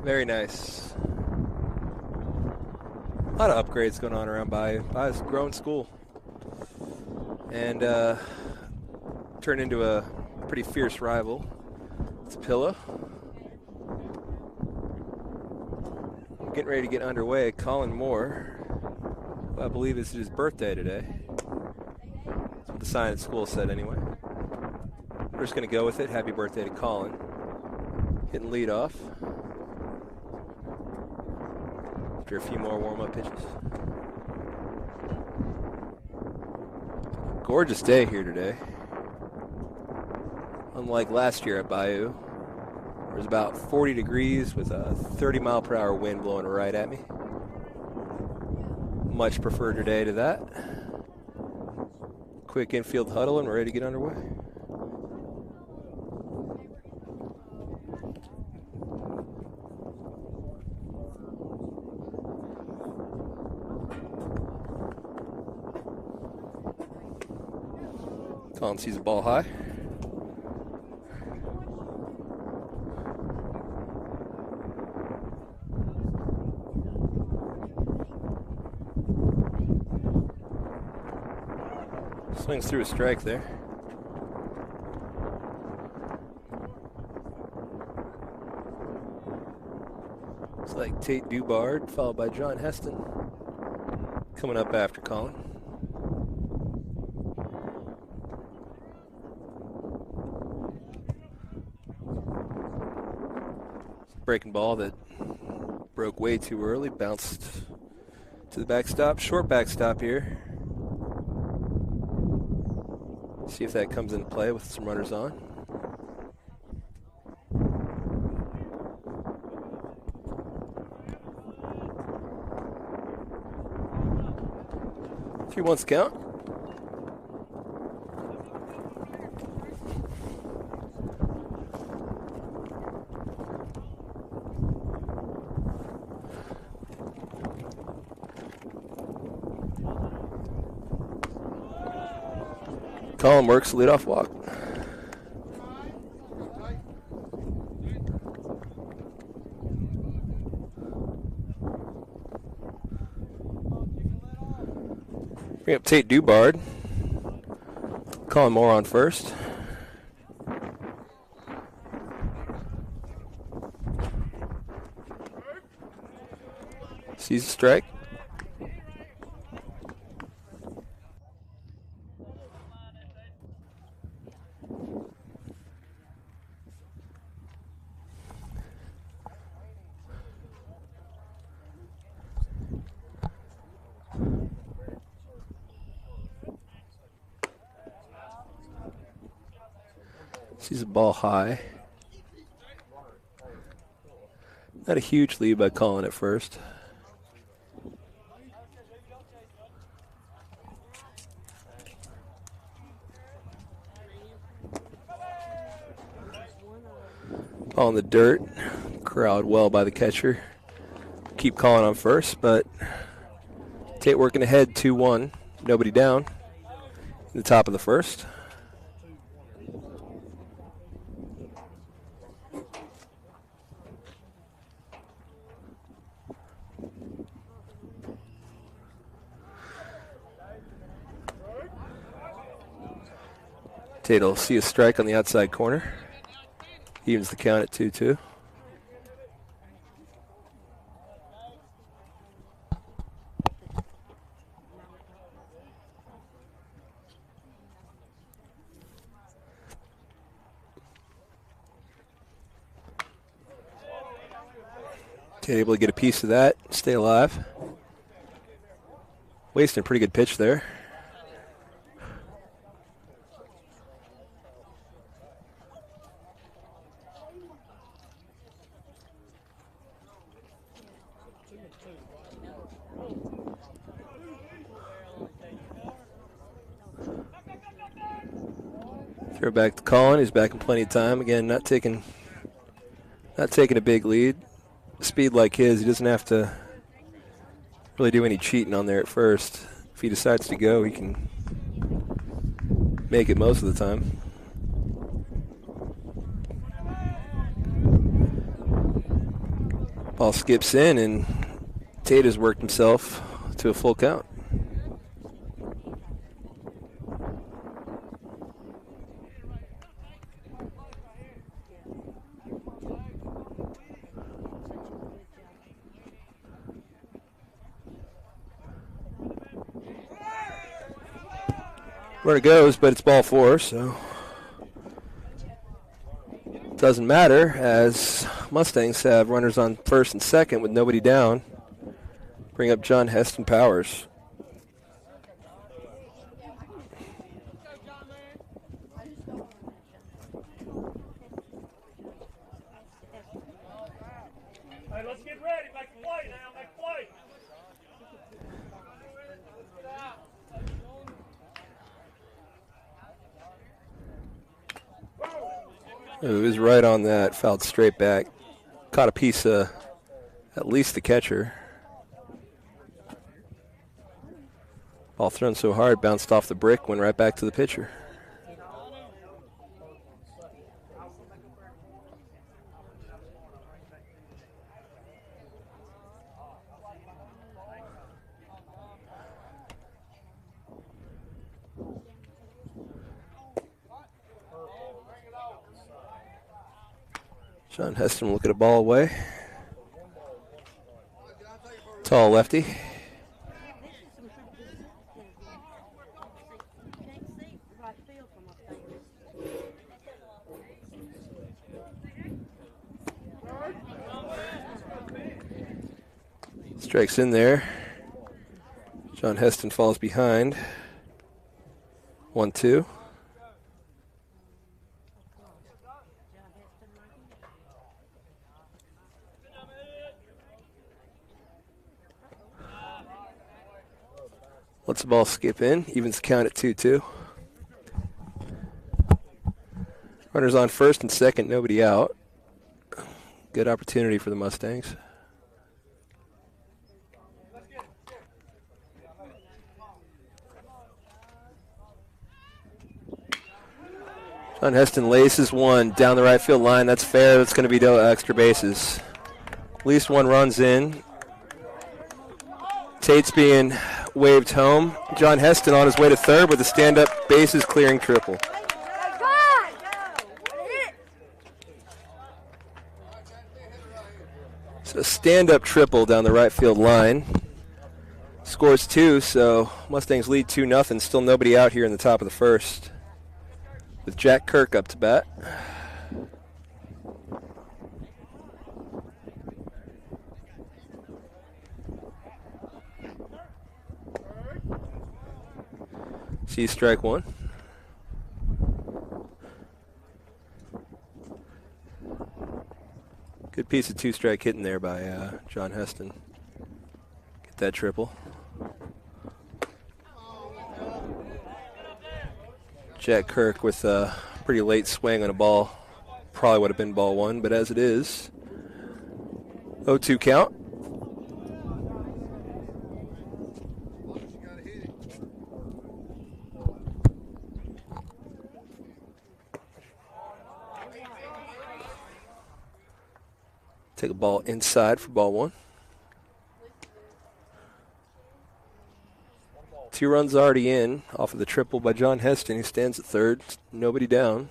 Very nice. A lot of upgrades going on around Bayou. Bayou's a growing school. And turned into a pretty fierce rival. It's Pillow. Getting ready to get underway. Colin Moore, who I believe is his birthday today. That's what the sign at school said anyway. We're just going to go with it. Happy birthday to Colin. Hitting lead off. After a few more warm-up pitches. Gorgeous day here today. Unlike last year at Bayou, it was about 40 degrees with a 30-mile-per-hour wind blowing right at me. Much preferred today to that. Quick infield huddle and we're ready to get underway. Colin sees the ball high. Swings through a strike there. It's like Tate Dubard, followed by John Heston. Coming up after Colin. Breaking ball that broke way too early, bounced to the backstop. Short backstop here. See if that comes into play with some runners on. Three ones count. Colin works the leadoff walk. Bring up Tate Dubard. Colin Moore on first. Sees a strike. Sees a ball high. Not a huge lead by Colin at first. Ball in the dirt. Corralled well by the catcher. Keep Colin on first, but Tate working ahead 2-1. Nobody down in the top of the first. Tate will see a strike on the outside corner. Evens the count at 2-2. Tate able to get a piece of that, stay alive. Wasting a pretty good pitch there. Throw back to Colin. He's back in plenty of time. Again, not taking a big lead. Speed like his, he doesn't have to really do any cheating on there at first. If he decides to go, he can make it most of the time. Ball skips in, and Tate has worked himself to a full count. Where it goes, but it's ball 4, so doesn't matter as Mustangs have runners on first and second with nobody down. Bring up John Heston Powers. Hey, let's get ready. Make a play now. Make a play. It was right on that, fouled straight back. Caught a piece of at least the catcher. Ball thrown so hard, bounced off the brick, went right back to the pitcher. John Heston will look at a ball away. Tall lefty. Strikes in there. John Heston falls behind. 1-2. Lets the ball skip in, evens the count at 2-2. Runners on first and second, nobody out. Good opportunity for the Mustangs. John Heston laces one down the right field line. That's fair. That's going to be no extra bases. At least one run's in. Tate's being waved home. John Heston on his way to third with a stand-up bases clearing triple. So a stand-up triple down the right field line. Scores 2, so Mustangs lead 2-0. Still nobody out here in the top of the first. With Jack Kirk up to bat. See strike one. Good piece of two-strike hitting there by John Heston. Get that triple. Jack Kirk with a pretty late swing on a ball. Probably would have been ball 1, but as it is, 0-2 count. Take a ball inside for ball 1. 2 runs already in off of the triple by John Heston. He stands at third. Nobody down.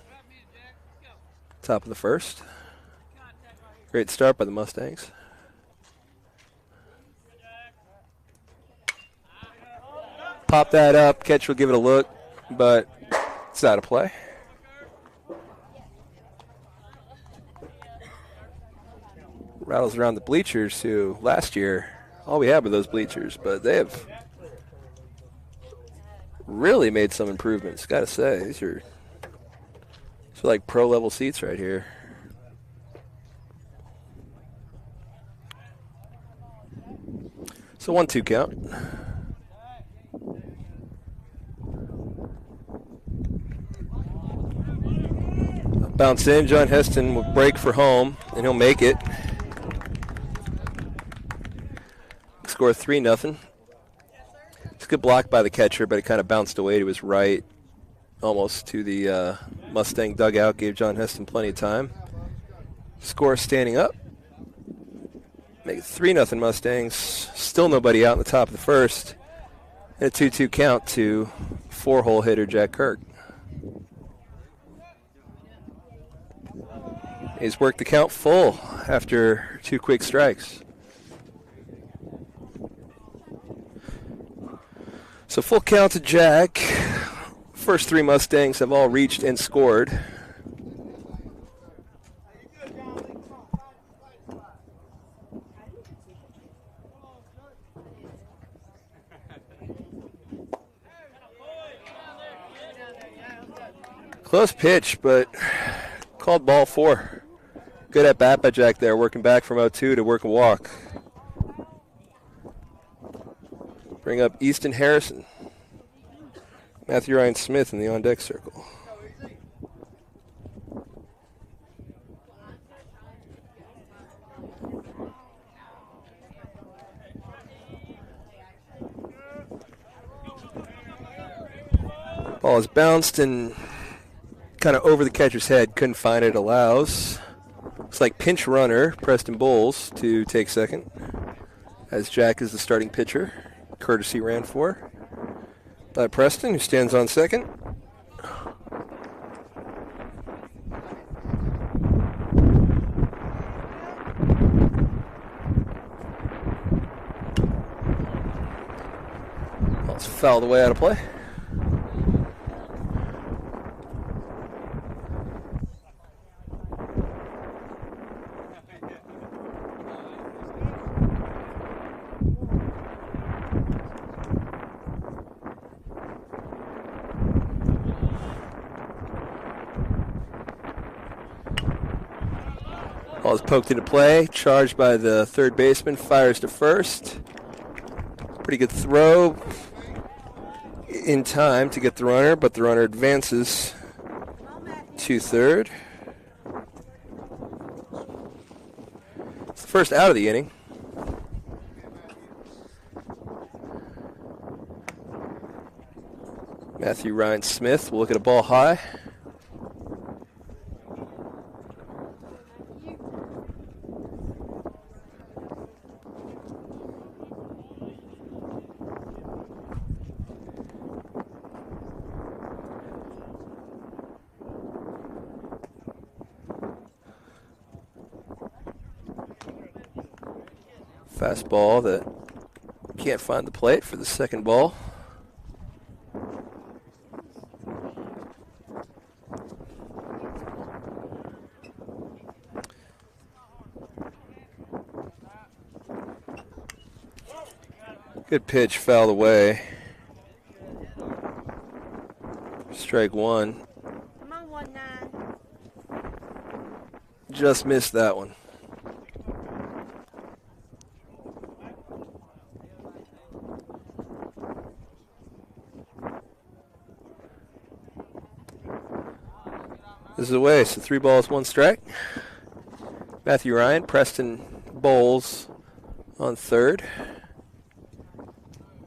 Top of the first. Great start by the Mustangs. Pop that up. Catcher will give it a look, but it's out of play. Rattles around the bleachers, who last year, all we had were those bleachers, but they have really made some improvements, gotta say. These are like pro level seats right here. So 1-2 count. Bounce in, John Heston will break for home, and he'll make it. Score 3-0. It's a good block by the catcher, but it kind of bounced away to his right, almost to the Mustang dugout. Gave John Heston plenty of time. Score standing up. Make it 3-0 Mustangs. Still nobody out in the top of the first. And a 2-2 count to 4-hole hitter Jack Kirk. He's worked the count full after 2 quick strikes. So full count to Jack. First 3 Mustangs have all reached and scored. Close pitch, but called ball 4. Good at bat by Jack there, working back from 0-2 to work a walk. Bring up Easton Harrison. Matthew Ryan Smith in the on-deck circle. Ball is bounced and kind of over the catcher's head. Couldn't find it. Allows. Looks like pinch runner Preston Bowles to take second, as Jack is the starting pitcher. Courtesy ran for by Preston, who stands on second. Ball's fouled away out of play. Ball is poked into play, charged by the third baseman, fires to first. Pretty good throw in time to get the runner, but the runner advances to third. It's the first out of the inning. Matthew Ryan Smith will look at a ball high. Fastball that can't find the plate for the second ball. Good pitch, fouled away. Strike 1. Come on, 1-9. Just missed that one. This is away, so 3 balls, 1 strike. Matthew Ryan, Preston Bowles on third.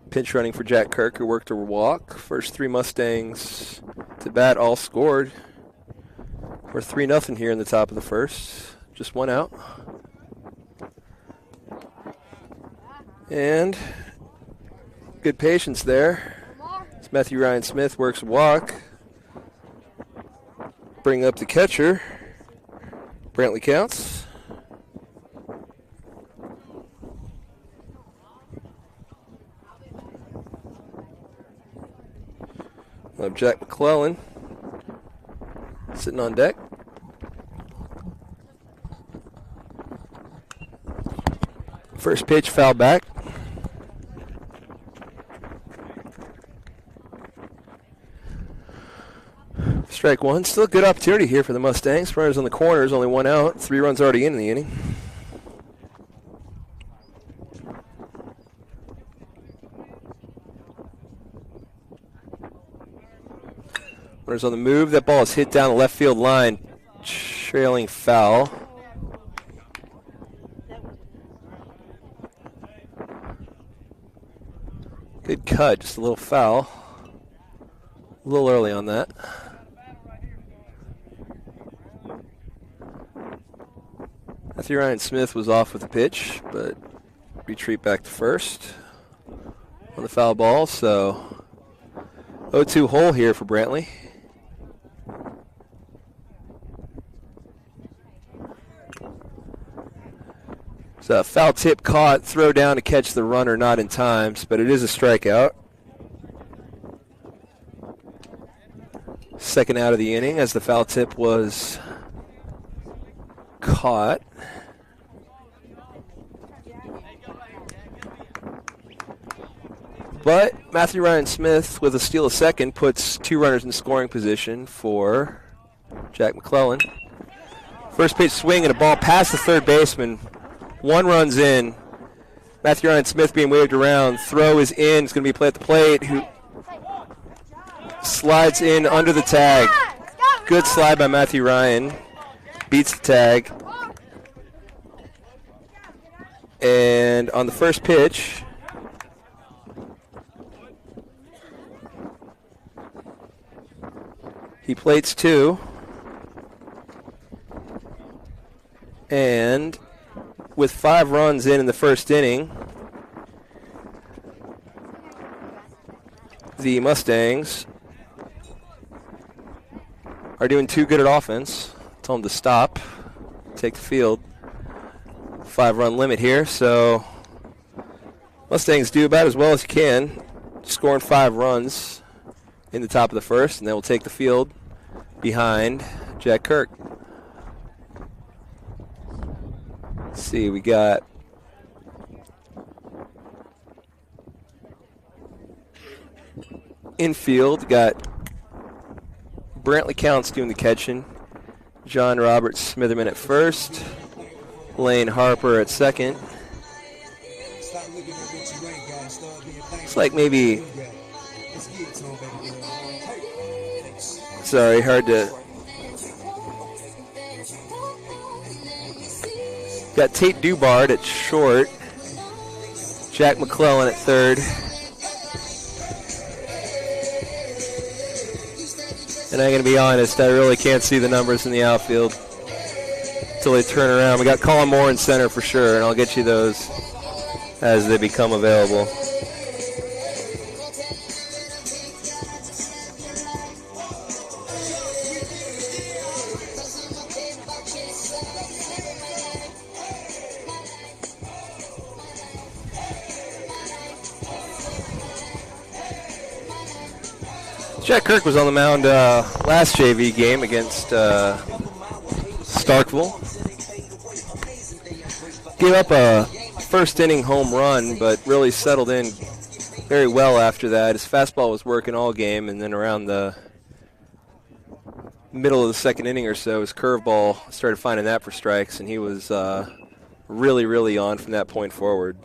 Pinch running for Jack Kirk, who worked a walk. First 3 Mustangs to bat, all scored. We're 3-0 here in the top of the first. Just 1 out. And good patience there. As Matthew Ryan Smith works a walk. Bring up the catcher. Brantley counts. We'll have Jack McClellan sitting on deck. First pitch foul back. Strike 1. Still a good opportunity here for the Mustangs. Runners on the corners, only 1 out. 3 runs already in the inning. Runners on the move. That ball is hit down the left field line. Trailing foul. Good cut, just a little foul. A little early on that. Matthew Ryan Smith was off with the pitch, but retreat back to first on the foul ball. So 0-2 hole here for Brantley. So foul tip caught, throw down to catch the runner, not in times, but it is a strikeout. Second out of the inning as the foul tip was caught. But Matthew Ryan Smith with a steal of second puts 2 runners in scoring position for Jack McClellan. First pitch swing and a ball past the third baseman. 1 runs in. Matthew Ryan Smith being waved around. Throw is in. It's going to be play at the plate. Who slides in under the tag. Good slide by Matthew Ryan. Beats the tag. And on the first pitch, he plates 2. And with 5 runs in the first inning, the Mustangs are doing too good at offense. Tell them to stop, take the field. 5-run limit here, so Mustangs do about as well as you can, scoring 5 runs in the top of the first, and then we'll take the field behind Jack Kirk. Let's see, we got infield, got Brantley Counts doing the catching, John Roberts Smitherman at first, Lane Harper at second. It's like maybe, sorry, hard to. Got Tate Dubard at short, Jack McClellan at third, and I'm going to be honest, I really can't see the numbers in the outfield until they turn around. We got Colin Moore in center for sure, and I'll get you those as they become available. Jack Kirk was on the mound last JV game against Starkville. Gave up a first inning home run, but really settled in very well after that. His fastball was working all game, and then around the middle of the second inning or so, his curveball started finding that for strikes, and he was really, really on from that point forward.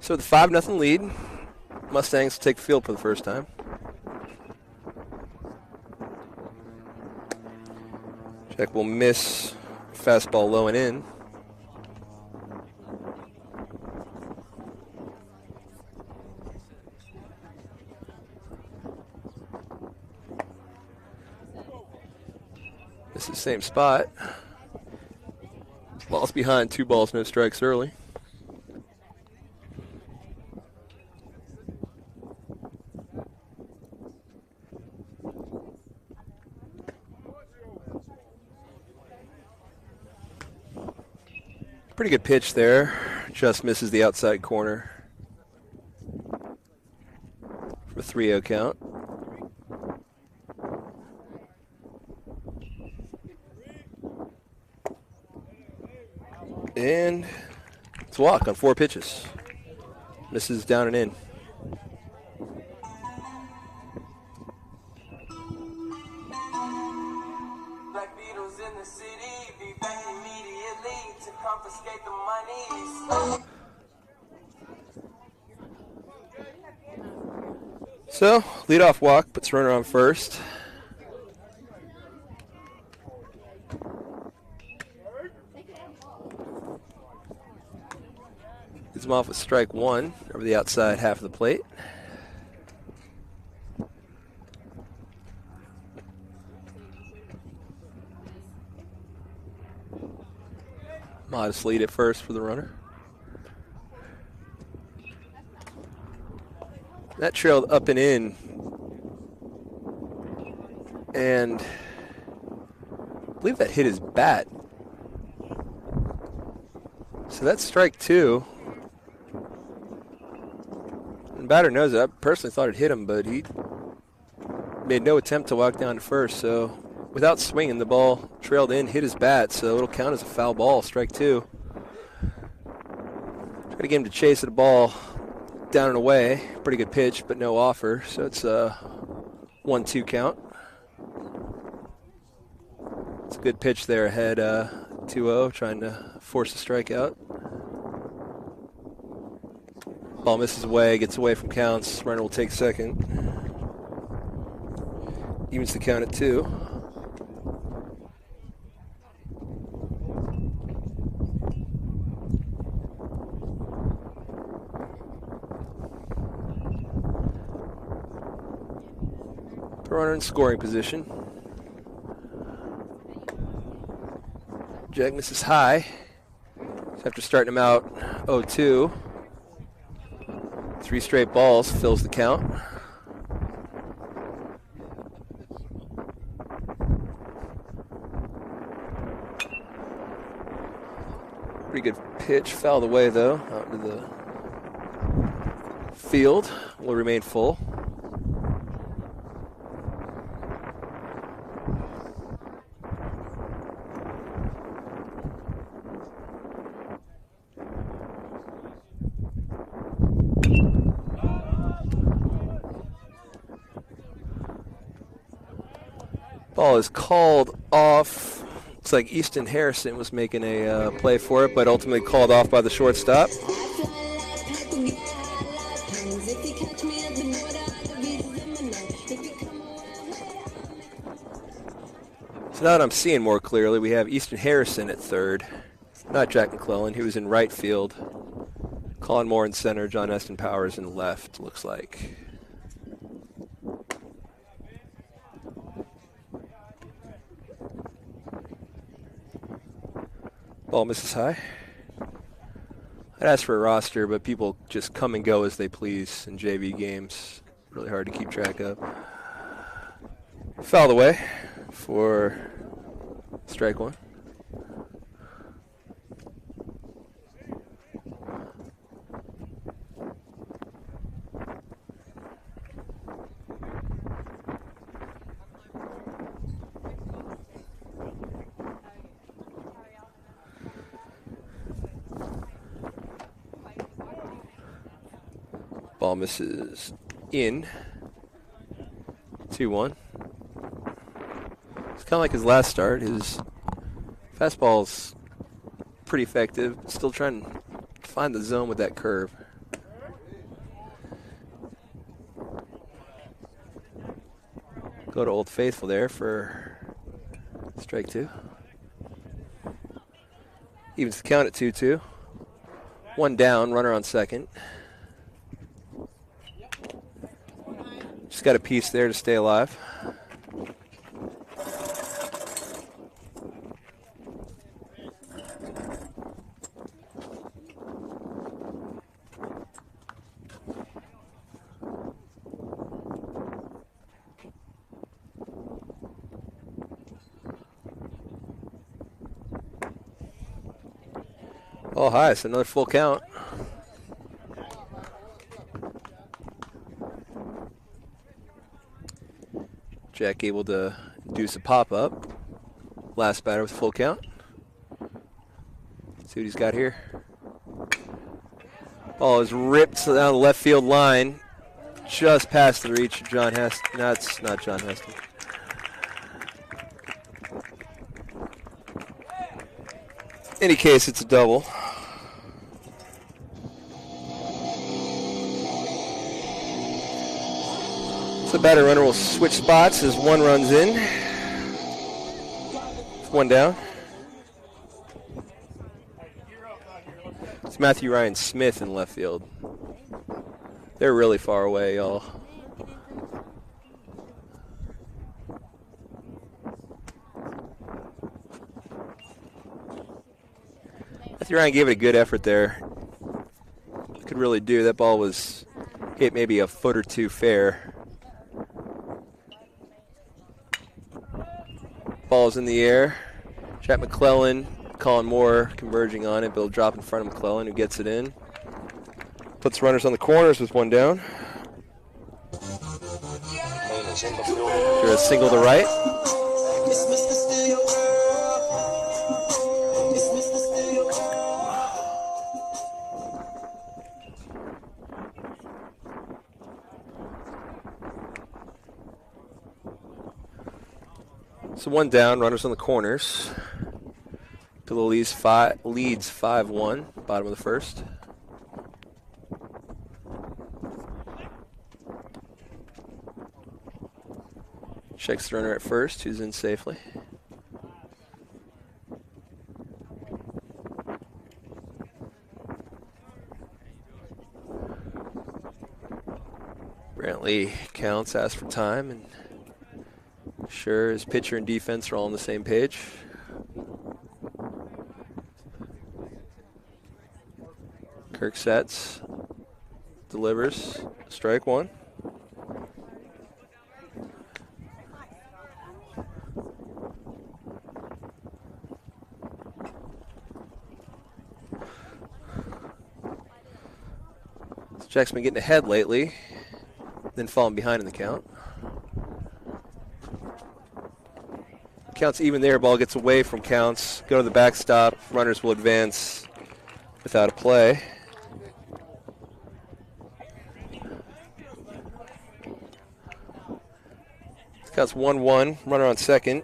So the 5-0 lead, Mustangs take the field for the first time. Jack will miss fastball low and in. This is the same spot. Ball's behind, 2 balls, no strikes early. Pretty good pitch there. Just misses the outside corner for a 3-0 count. And it's a walk on 4 pitches. Misses down and in. So, leadoff walk, puts runner on first. Gets him off with strike 1 over the outside half of the plate. Modest lead at first for the runner. That trailed up and in. And I believe that hit his bat. So that's strike 2. And batter knows it. I personally thought it hit him, but he made no attempt to walk down to first. So without swinging, the ball trailed in, hit his bat, so it'll count as a foul ball, strike 2. Try to get him to chase at a ball down and away. Pretty good pitch, but no offer. So it's a 1-2 count. It's a good pitch there ahead, 2-0, trying to force a strikeout. Ball misses away, gets away from counts. Runner will take second. Evens the count at 2. Runner in scoring position. Jack misses high. After starting him out 0-2. 3 straight balls fills the count. Pretty good pitch, fouled away though, out into the field. Will remain full. Ball is called off. Looks like Easton Harrison was making a play for it, but ultimately called off by the shortstop. So now that I'm seeing more clearly, we have Easton Harrison at third, not Jack McClellan, who was in right field. Colin Moore in center, John Eston Powers in left, looks like. Ball misses high. I'd ask for a roster, but people just come and go as they please in JV games. Really hard to keep track of. Fouled away for strike 1. Ball misses in. 2-1. It's kind of like his last start. His fastball's pretty effective. Still trying to find the zone with that curve. Go to Old Faithful there for strike 2. Evens the count at 2-2. 1 down, runner on second. Just got a piece there to stay alive. Oh, high, so another full count. Jack able to deuce a pop-up. Last batter with full count. See what he's got here. Ball is ripped down the left field line. Just past the reach of John Heston. No, it's not John Heston. In any case, it's a double. The batter runner will switch spots as one runs in. 1 down. It's Matthew Ryan Smith in left field. They're really far away, y'all. Matthew Ryan gave it a good effort there. Could really do. That ball was hit maybe a foot or two fair. Ball's in the air. Jack McClellan, Colin Moore converging on it. Bill drop in front of McClellan, who gets it in. Puts runners on the corners with one down. You're a single to right. So one down, runners on the corners. Pillow leads 5-1, bottom of the first. Checks the runner at first, who's in safely. Brantley counts, asks for time, and sure, his pitcher and defense are all on the same page. Kirk sets, delivers, strike one. So Jack's been getting ahead lately, then falling behind in the count. Counts even there, ball gets away from counts, go to the backstop, runners will advance without a play. Counts 1-1, runner on second.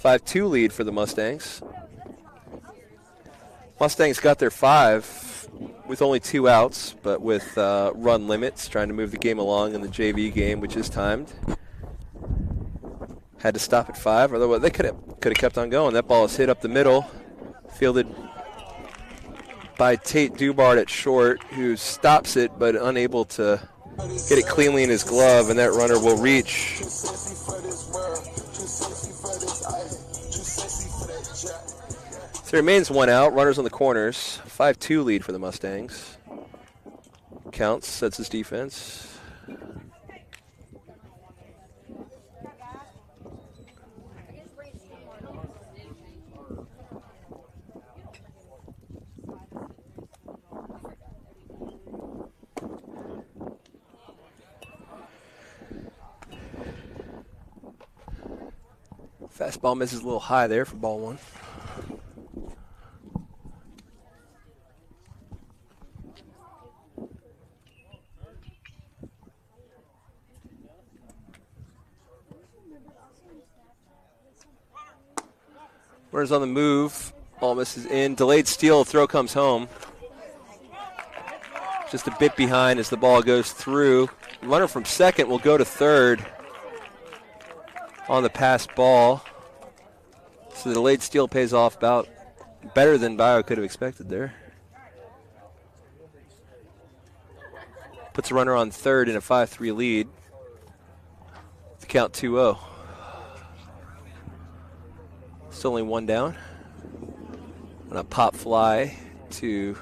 5-2 lead for the Mustangs. Mustangs got their 5 with only 2 outs, but with run limits, trying to move the game along in the JV game, which is timed. Had to stop at 5, otherwise they could have kept on going. That ball is hit up the middle, fielded by Tate Dubart at short, who stops it but unable to get it cleanly in his glove, and that runner will reach. So it remains 1 out, runners on the corners. 5-2 lead for the Mustangs. Counts, sets his defense. Fastball misses a little high there for ball one. Runners on the move. Ball misses in. Delayed steal. Throw comes home. Just a bit behind as the ball goes through. Runner from second will go to third on the pass ball. So the delayed steal pays off about better than Bayou could have expected there. Puts a runner on third in a 5-3 lead. The count 2-0. Still only 1 down. And a pop fly to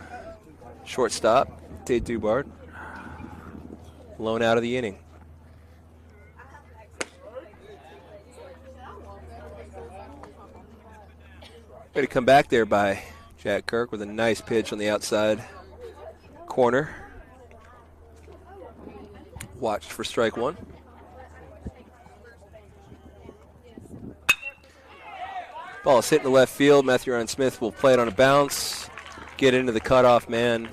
shortstop, Tate Dubart. Lone out of the inning. Way to come back there by Jack Kirk with a nice pitch on the outside corner. Watched for strike one. Ball is hit in the left field. Matthew Ryan Smith will play it on a bounce. Get into the cutoff man.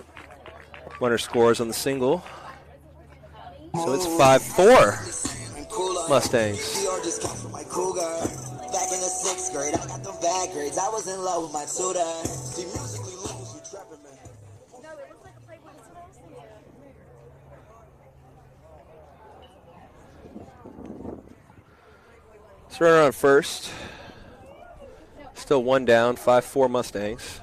Runner scores on the single. So it's 5-4 Mustangs. Back in the 6th grade, I got them bad grades. I was in love with my tutor. See, musically, levels, you trapping, man. No, it looks like a Playboy It's So runner on first. Still 1 down, 5-4 Mustangs.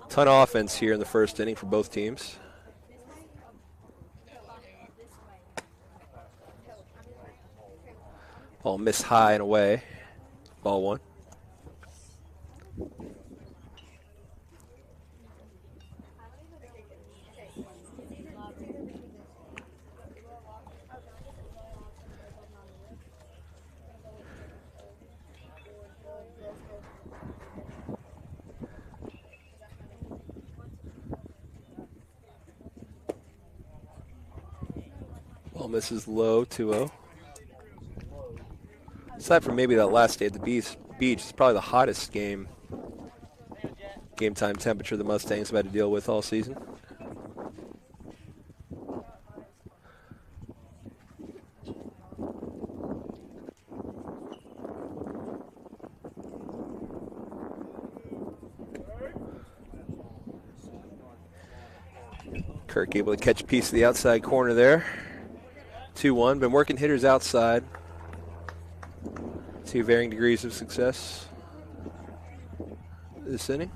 Ton of offense here in the first inning for both teams. Ball missed high and away. Ball 1. Ball misses low, 2-0. Aside from maybe that last day at the beach, it's probably the hottest game time temperature the Mustangs have had to deal with all season. Kirk able to catch a piece of the outside corner there. 2-1. Been working hitters outside. 2 varying degrees of success this inning.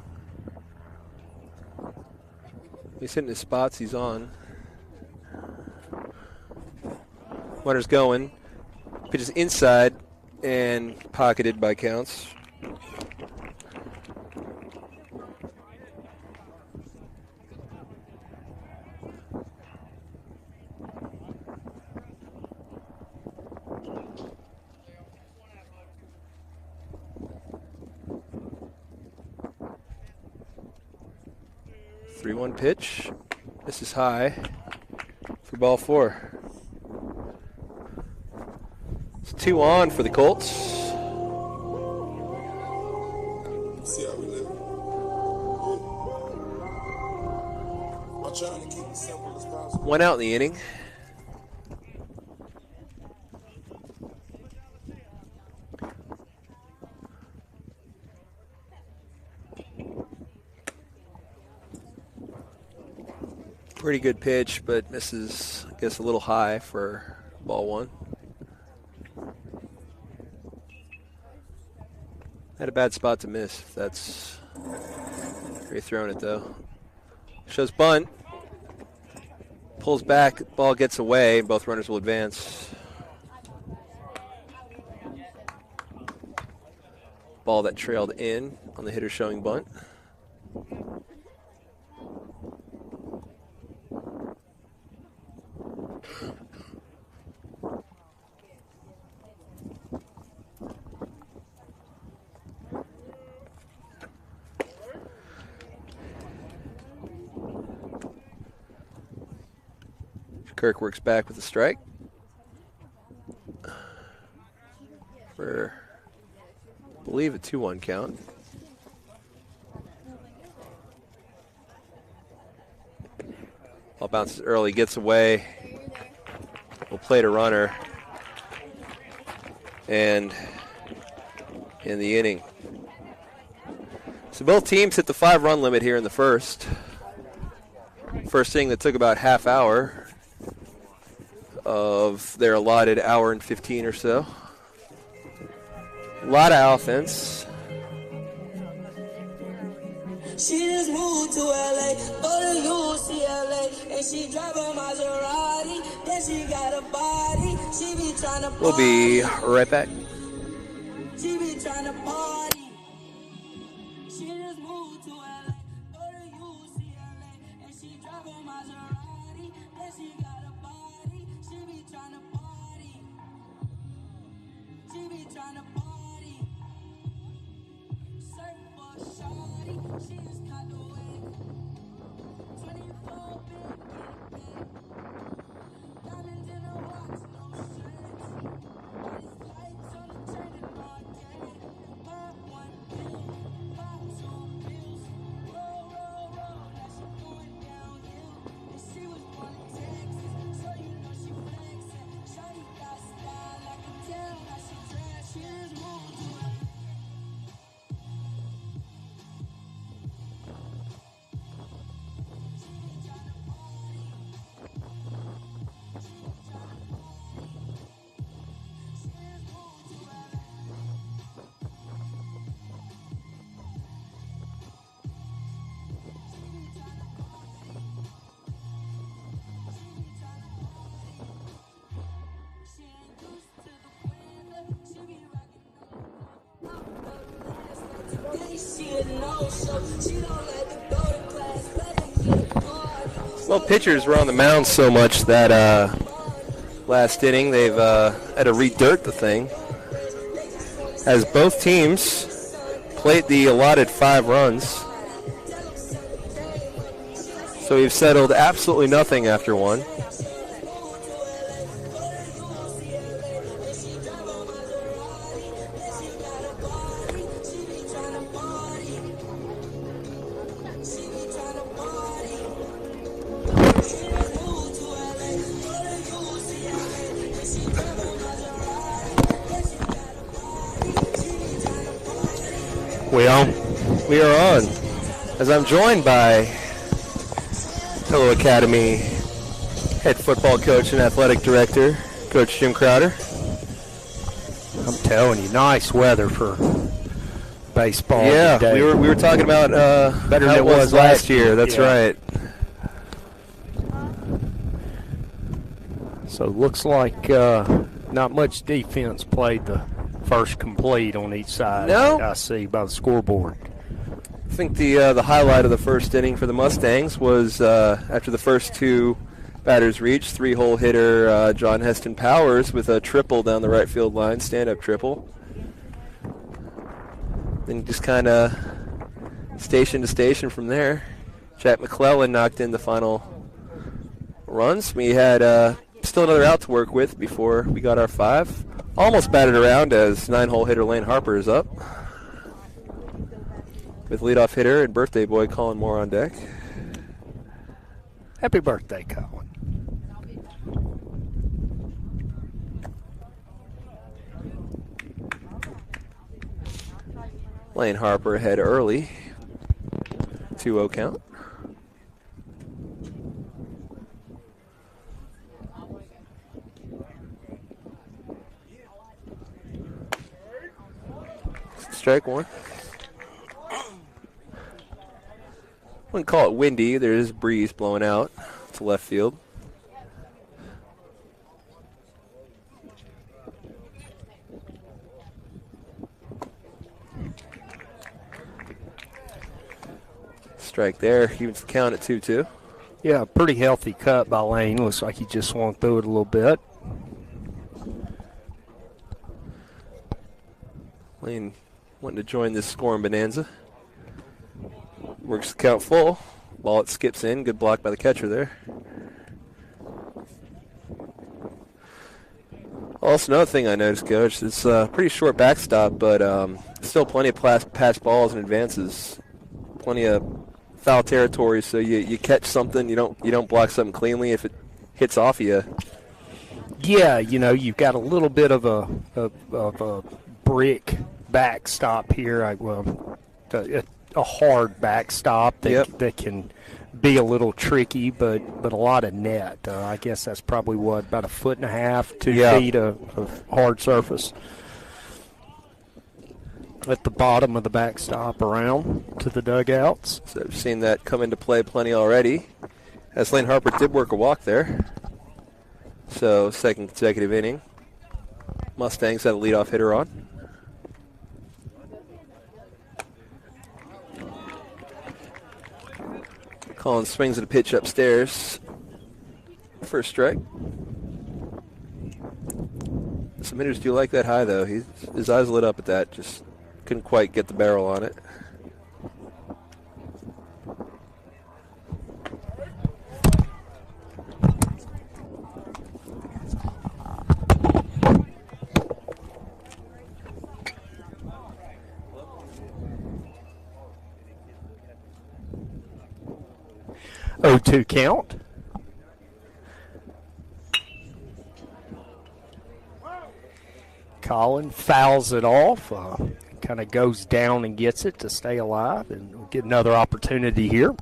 He's hitting his spots. He's on. Runner's going. Pitches inside and pocketed by counts. Pitch. This is high for ball 4. It's 2 on for the Colts. See how we live. I'm trying to keep it simple as possible. 1 out in the inning. Pretty good pitch, but misses, I guess, a little high for ball 1. Had a bad spot to miss. That's great throwing it, though. Shows bunt. Pulls back, ball gets away, and both runners will advance. Ball that trailed in on the hitter showing bunt. Kirk works back with a strike for, I believe, a 2-1 count. Ball bounces early, gets away. We'll play to runner. And in the inning. So both teams hit the 5-run limit here in the first. First inning that took about half hour of their allotted hour and 15 or so. A lot of offense. She just moved to LA, go to UCLA, and she drive a Maserati, then she got a body, she be trying to party. We'll be right back. She be trying to party. She just moved to LA, go to UCLA, and she drive a Maserati, then she got a body, she be trying to party. She be trying to party. Surf for shawty, she just got the wave. 24 big, get it back. Diamonds in her watch, no strings. All these lights on the chain and arcade. Pop 1 pill, pop 2 pills. Roll, roll, roll, now she going downhill. And she was born in Texas, so you know she flexing. Shawty got style, I can tell how she dress. She just moved to LA. Well, pitchers were on the mound so much that last inning they've had to re-dirt the thing, as both teams played the allotted 5 runs. So we've settled absolutely nothing after 1. We on? We are on. As I'm joined by Pillow Academy head football coach and athletic director, Coach Jim Crowder. I'm telling you, nice weather for baseball Yeah, today. we were talking about Better how than it was last year. That's Yeah. right. So it looks like not much defense played the first complete on each side. No. I see by the scoreboard. I think the highlight of the first inning for the Mustangs was after the first two batters reached, three-hole hitter John Heston Powers with a triple down the right field line, stand-up triple. Then just kind of station to station from there. Jack McClellan knocked in the final runs. We had still another out to work with before we got our 5. Almost batted around as 9-hole hitter Lane Harper is up, with leadoff hitter and birthday boy Colin Moore on deck. Happy birthday, Colin. Lane Harper ahead early. 2-0 count. Strike one. Wouldn't call it windy. There is breeze blowing out to left field. Strike there. Evens the count at 2-2. Yeah, pretty healthy cut by Lane. Looks like he just swung through it a little bit. Lane wanting to join this scoring bonanza. Works the count full. Ball it skips in. Good block by the catcher there. Also, another thing I noticed, Coach, it's a pretty short backstop, but still plenty of pass balls and advances. Plenty of foul territory, so you catch something, you don't block something cleanly. If it hits off you. Yeah, you know, you've got a little bit of a brick backstop here. A hard backstop that can be a little tricky, but a lot of net. I guess that's probably about 1.5 2 feet of hard surface at the bottom of the backstop around to the dugouts. So I've seen that come into play plenty already, as Lane Harper did work a walk there. So second consecutive inning. Mustangs had a leadoff hitter on. Collins swings at a pitch upstairs. First strike. Some hitters do like that high, though. His eyes lit up at that. Just couldn't quite get the barrel on it. Oh, 2 count. Colin fouls it off, kind of goes down and gets it to stay alive, and we'll get another opportunity here.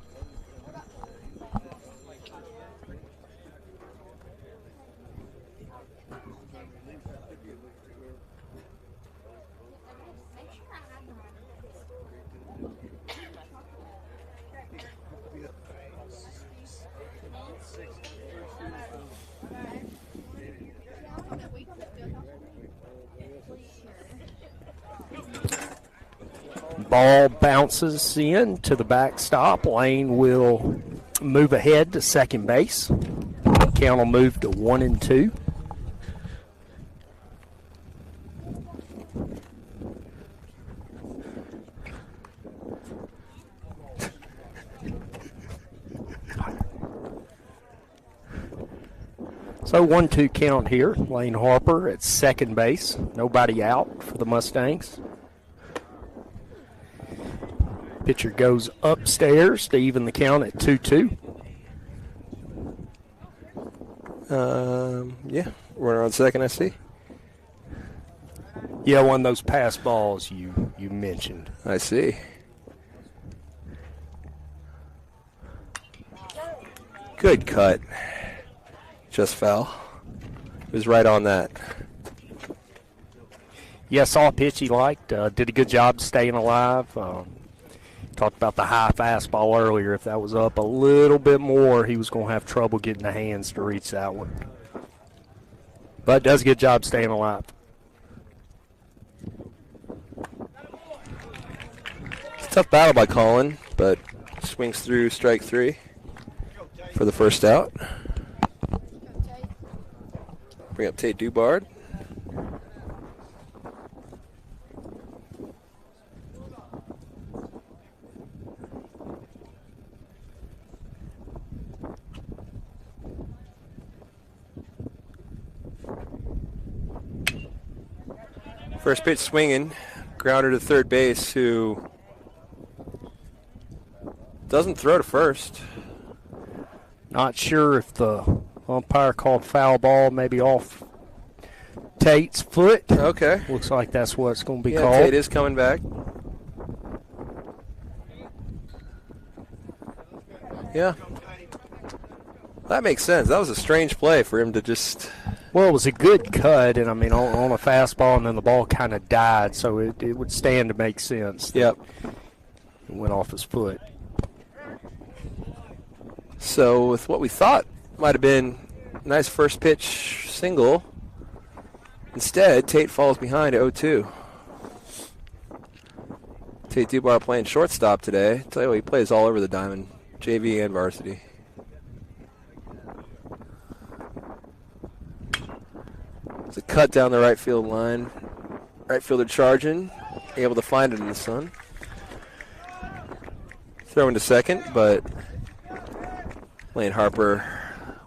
Ball bounces in to the backstop. Lane will move ahead to second base. Count will move to 1-2. So 1-2 count here. Lane Harper at second base. Nobody out for the Mustangs. Pitcher goes upstairs to even the count at 2-2. Yeah, runner on second, I see. Yeah, one of those pass balls you mentioned. I see. Good cut. Just foul. It was right on that. Yeah, saw a pitch he liked. Did a good job staying alive. Talked about the high fastball earlier. If that was up a little bit more, he was going to have trouble getting the hands to reach that one. But does a good job staying alive. It's a tough battle by Colin, but swings through strike 3 for the first out. Bring up Tate Dubard. First pitch swinging, grounder to third base, who doesn't throw to first. Not sure if the umpire called foul ball, maybe off Tate's foot. Okay. Looks like that's what it's going to be Yeah, called. Tate is coming back. Yeah. That makes sense. That was a strange play for him to just... Well, it was a good cut, and I mean, on a fastball, and then the ball kind of died, so it would stand to make sense. Yep. It went off his foot. So with what we thought might have been a nice first pitch single, instead, Tate falls behind at 0-2. Tate Dubar playing shortstop today. Tell you what, he plays all over the diamond, JV and varsity. It's a cut down the right field line. Right fielder charging, able to find it in the sun. Throwing to second, but Lane Harper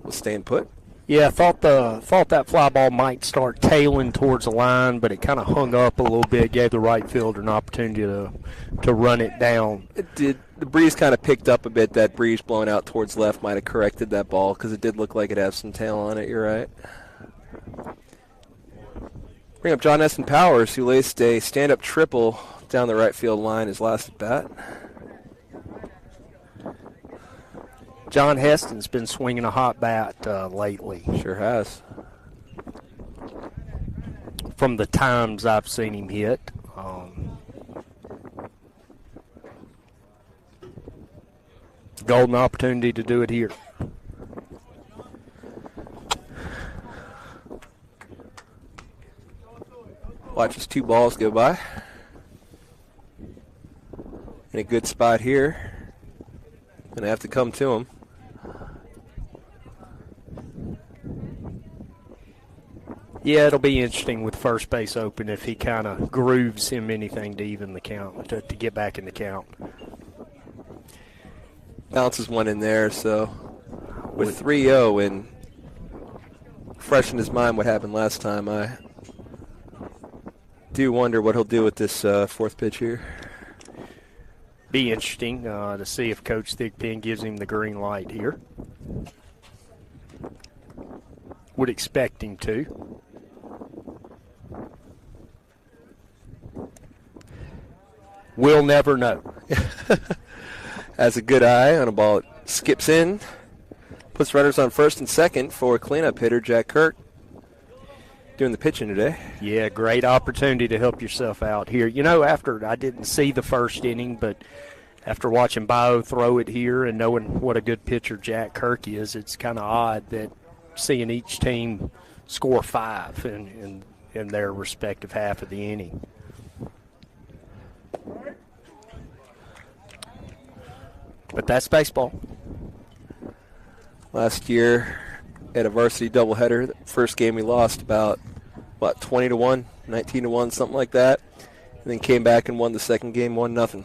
was staying put. Yeah, thought that fly ball might start tailing towards the line, but it kind of hung up a little bit, gave the right fielder an opportunity to run it down. It did. The breeze kind of picked up a bit. That breeze blowing out towards left might have corrected that ball because it did look like it had some tail on it. You're right. Bring up John Essen Powers, who laced a stand-up triple down the right field line his last at bat. John Heston's been swinging a hot bat lately. Sure has. From the times I've seen him hit. Golden opportunity to do it here. Watch his 2 balls go by. In a good spot here. Gonna have to come to him. Yeah, it'll be interesting with first base open if he kind of grooves him anything to even the count, to get back in the count. Bounces one in there, so with 3-0 and fresh in his mind what happened last time, I do wonder what he'll do with this fourth pitch here. Be interesting to see if Coach Thigpen gives him the green light here. Would expect him to. We'll never know. Has a good eye on a ball that skips in. Puts runners on first and second for cleanup hitter Jack Kirk. Doing the pitching today. Yeah, great opportunity to help yourself out here. You know, after I didn't see the first inning, but after watching Bayou throw it here and knowing what a good pitcher Jack Kirk is, it's kind of odd that seeing each team score 5 in their respective half of the inning. But that's baseball. Last year at a varsity doubleheader, the first game we lost about, 20-1, 19-1, something like that. And then came back and won the second game 1-0.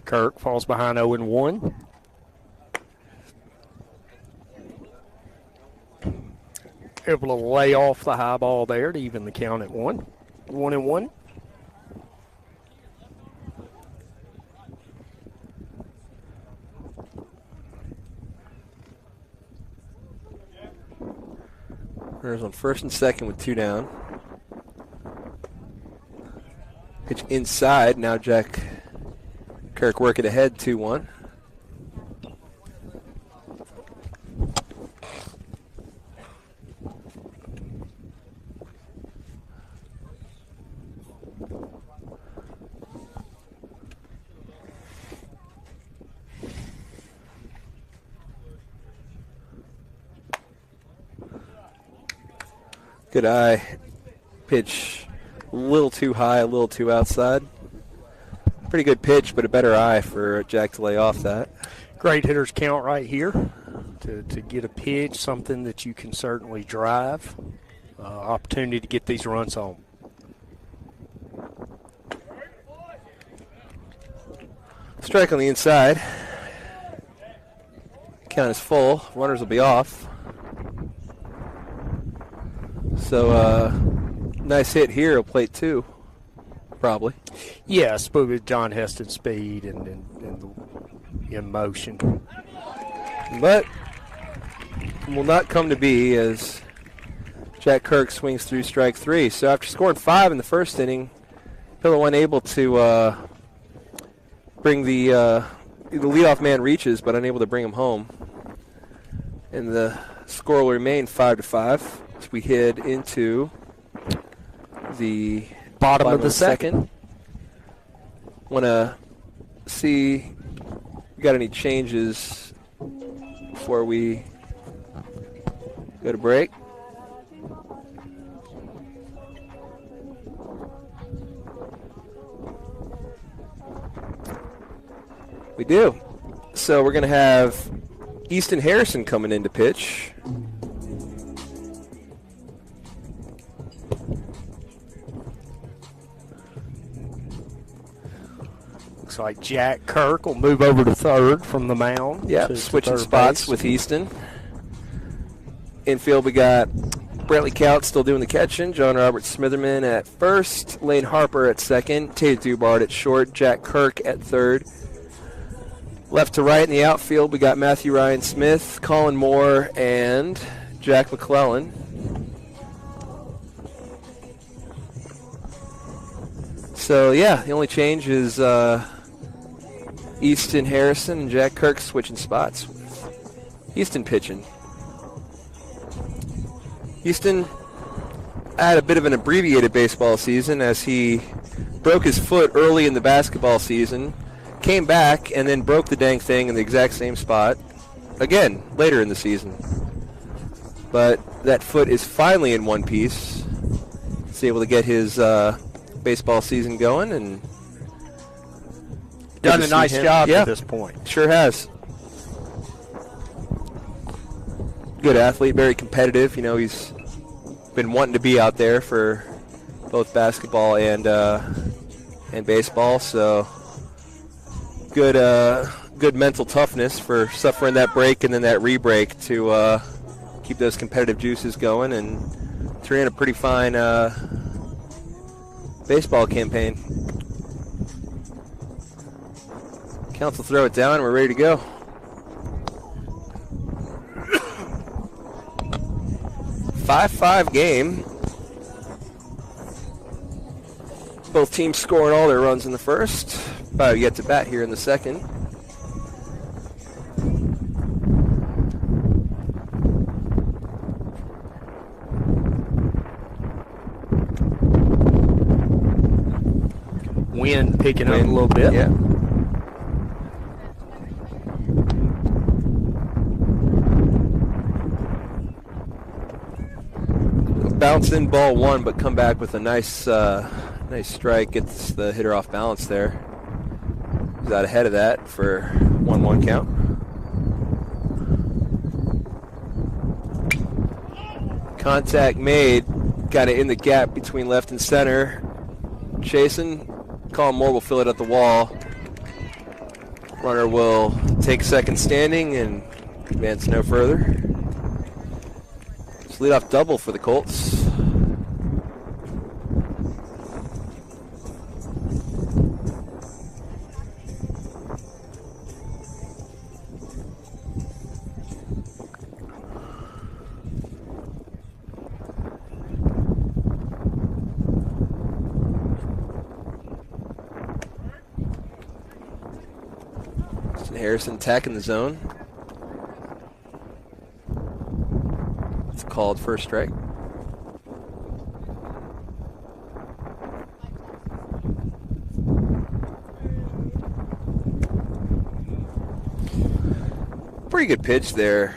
Kirk falls behind 0-1. Able to lay off the high ball there to even the count at 1-1. Runners on first and second with 2 down. Pitch inside. Now Jack Kirk working ahead 2-1. Good eye. Pitch a little too high, a little too outside. Pretty good pitch, but a better eye for Jack to lay off that. Great hitters count right here to get a pitch, something that you can certainly drive. Opportunity to get these runs home. Strike on the inside. Count is full. Runners will be off. So, nice hit here. He'll plate 2, probably. Yes, but with John Heston's speed and the motion. But will not come to be as Jack Kirk swings through strike 3. So after scoring 5 in the first inning, Pillow unable to bring the leadoff man reaches, but unable to bring him home. And the score will remain 5-5 as we head into the Bottom of the second. Want to see if we got any changes before we go to break. We do. So we're going to have Easton Harrison coming in to pitch. Looks like Jack Kirk will move over to third from the mound. Yeah, switching spots base with Easton. Infield, we got Brantley Count still doing the catching. John Robert Smitherman at first. Lane Harper at second. Tate Dubard at short. Jack Kirk at third. Left to right in the outfield, we got Matthew Ryan Smith, Colin Moore, and Jack McClellan. So, yeah, the only change is Easton Harrison and Jack Kirk switching spots. Easton pitching. Easton had a bit of an abbreviated baseball season as he broke his foot early in the basketball season, came back, and then broke the dang thing in the exact same spot again later in the season. But that foot is finally in one piece. He's able to get his baseball season going and done a nice job at this point. Sure has. Good athlete, very competitive. You know, he's been wanting to be out there for both basketball and baseball. So good mental toughness for suffering that break and then that re-break to keep those competitive juices going and threw in a pretty fine baseball campaign. Counts will throw it down and we're ready to go. 5-5 game. Both teams scoring all their runs in the first. Bayou yet to bat here in the second. Wind picking up a little bit. Yeah. Bounce in ball 1, but come back with a nice strike. Gets the hitter off balance there. He's out ahead of that for 1-1 count. Contact made. Got it in the gap between left and center. Chasing. Colin Moore will fill it at the wall. Runner will take second standing and advance no further. It's leadoff double for the Colts. Harrison attacking the zone. It's called first strike. Pretty good pitch there.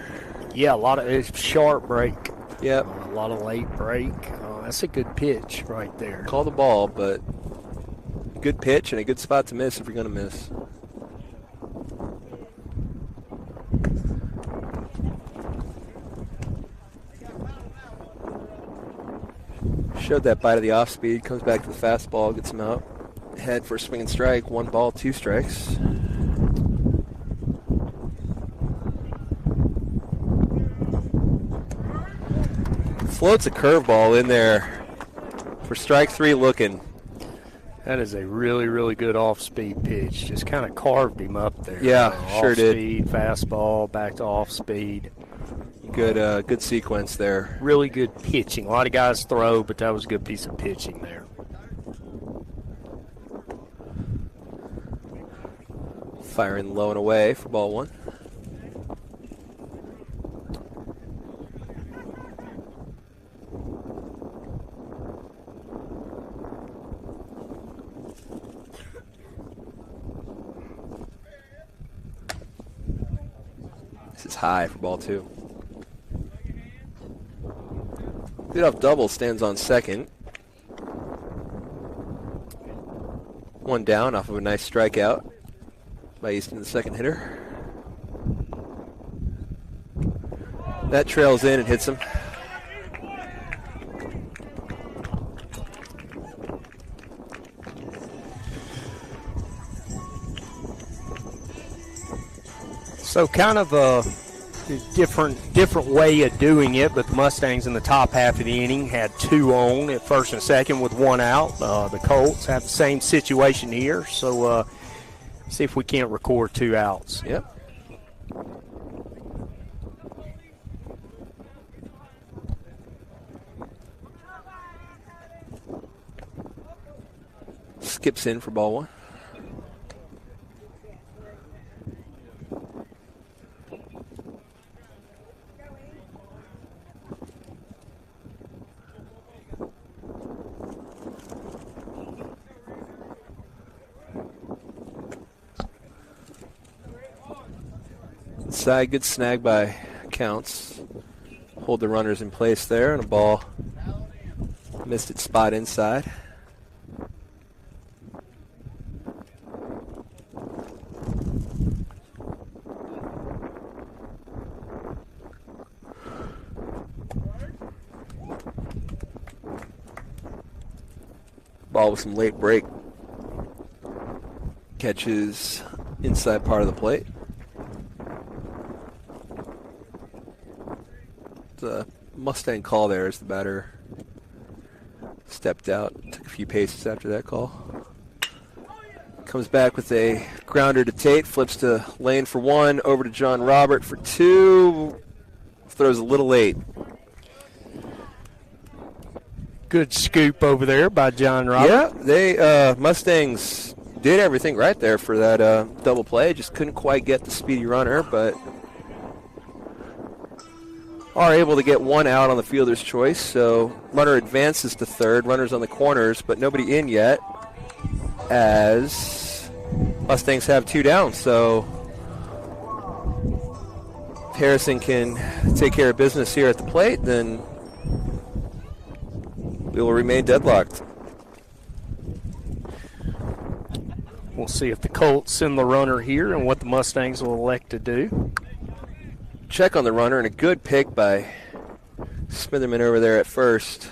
Yeah, a lot of it's sharp break. Yep. A lot of late break. That's a good pitch right there. Call the ball, but good pitch and a good spot to miss if you're going to miss. Showed that bite of the off speed, comes back to the fastball, gets him out. Head for a swing and strike, 1 ball, 2 strikes. Floats a curveball in there for strike 3 looking. That is a really, really good off-speed pitch. Just kind of carved him up there. Yeah, sure did. Off-speed, fastball, back to off-speed. Good sequence there. Really good pitching. A lot of guys throw, but that was a good piece of pitching there. Firing low and away for ball 1. This is high for ball 2. Leadoff double stands on second. 1 down off of a nice strikeout by Easton, the second hitter. That trails in and hits him. So kind of a different way of doing it, but the Mustangs in the top half of the inning had 2 on at first and second with 1 out. The Colts have the same situation here, so see if we can't record 2 outs. Yep. Skips in for ball 1. Side, good snag by Counts. Hold the runners in place there, and a ball missed its spot inside. Ball with some late break. Catches inside part of the plate. The Mustang call there as the batter stepped out, took a few paces after that call. Comes back with a grounder to Tate, flips to Lane for 1, over to John Robert for 2, throws a little late. Good scoop over there by John Robert. Yeah, they Mustangs did everything right there for that double play, just couldn't quite get the speedy runner, but are able to get 1 out on the fielder's choice. So runner advances to third, runners on the corners, but nobody in yet, as Mustangs have 2 down. So if Harrison can take care of business here at the plate, then we will remain deadlocked. We'll see if the Colts send the runner here and what the Mustangs will elect to do. Check on the runner, and a good pick by Smitherman over there at first.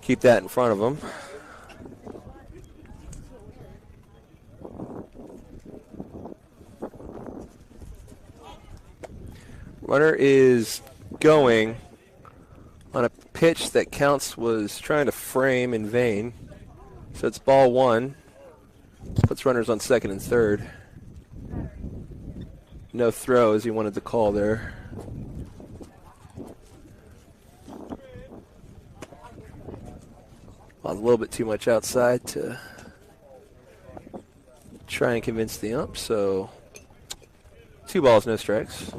Keep that in front of him. Runner is going on a pitch that Counts was trying to frame in vain. So it's ball 1. Puts runners on second and third. No throw as he wanted to call there. A little bit too much outside to try and convince the ump. So 2 balls, no strikes.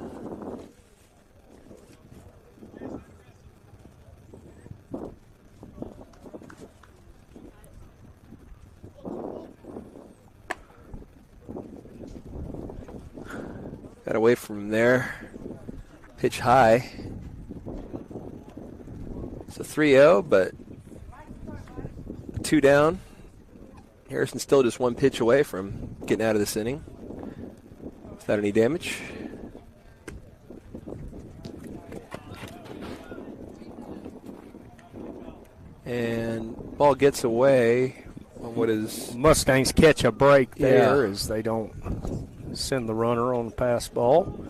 Got away from there. Pitch high. It's a 3-0, but 2 down. Harrison's still just 1 pitch away from getting out of this inning without any damage. And ball gets away on what is... Mustangs catch a break there Yeah. as they don't send the runner on the pass ball.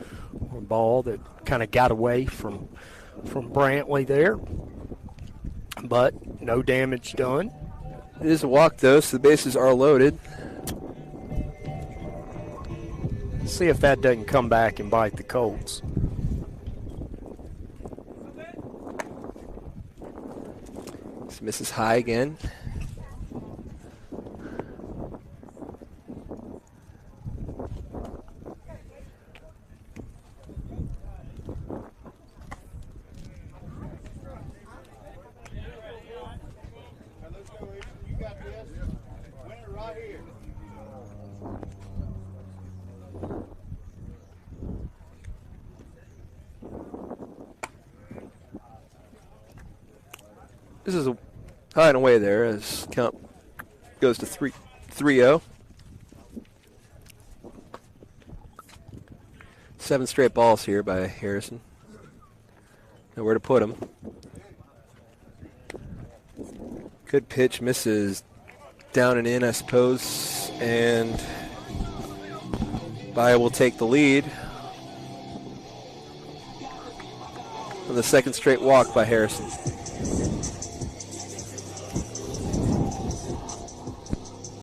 A ball that kind of got away from Brantley there. But no damage done. It is a walk, though, so the bases are loaded. See if that doesn't come back and bite the Colts. This misses high again. This is a high and away there as count goes to 3-0. 7 straight balls here by Harrison. Nowhere to put him. Good pitch, misses down and in, I suppose. And Bayou will take the lead on the second straight walk by Harrison.